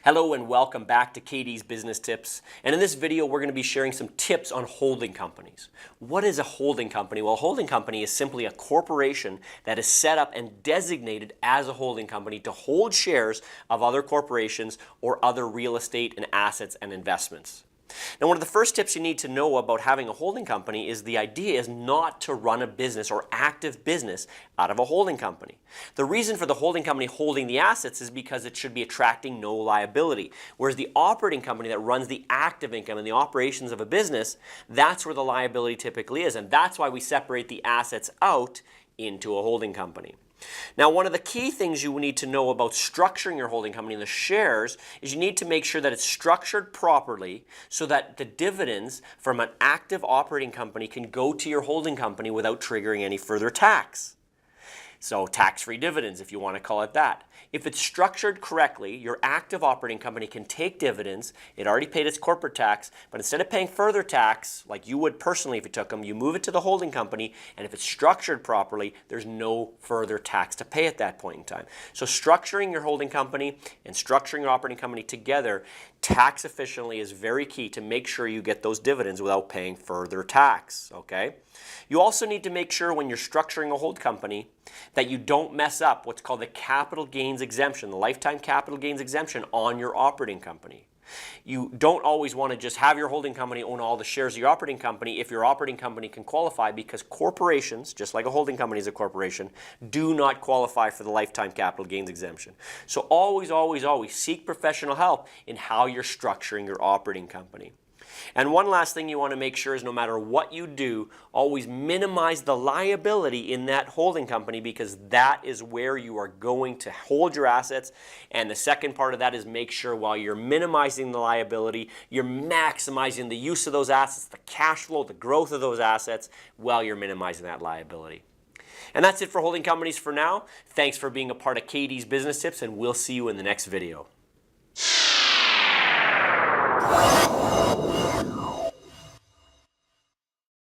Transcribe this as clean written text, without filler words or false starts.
Hello and welcome back to KD's Business Tips. And in this video, we're going to be sharing some tips on holding companies. What is a holding company? Well, a holding company is simply a corporation that is set up and designated as a holding company to hold shares of other corporations or other real estate and assets and investments. Now, one of the first tips you need to know about having a holding company is the idea is not to run a business or active business out of a holding company. The reason for the holding company holding the assets is because it should be attracting no liability. Whereas the operating company that runs the active income and the operations of a business, that's where the liability typically is. And that's why we separate the assets out into a holding company. Now, one of the key things you need to know about structuring your holding company and the shares is you need to make sure that it's structured properly so that the dividends from an active operating company can go to your holding company without triggering any further tax. So tax-free dividends, if you want to call it that. If it's structured correctly, your active operating company can take dividends. It already paid its corporate tax, but instead of paying further tax, like you would personally if you took them, you move it to the holding company, and if it's structured properly, there's no further tax to pay at that point in time. So structuring your holding company and structuring your operating company together tax efficiently is very key to make sure you get those dividends without paying further tax, okay? You also need to make sure when you're structuring a hold company that you don't mess up what's called the capital gains exemption, the lifetime capital gains exemption on your operating company. You don't always want to just have your holding company own all the shares of your operating company if your operating company can qualify, because corporations, just like a holding company is a corporation, do not qualify for the lifetime capital gains exemption. So always, always, always seek professional help in how you're structuring your operating company. And one last thing you want to make sure is no matter what you do, always minimize the liability in that holding company, because that is where you are going to hold your assets. And the second part of that is make sure while you're minimizing the liability, you're maximizing the use of those assets, the cash flow, the growth of those assets while you're minimizing that liability. And that's it for holding companies for now. Thanks for being a part of KD's Business Tips, and we'll see you in the next video.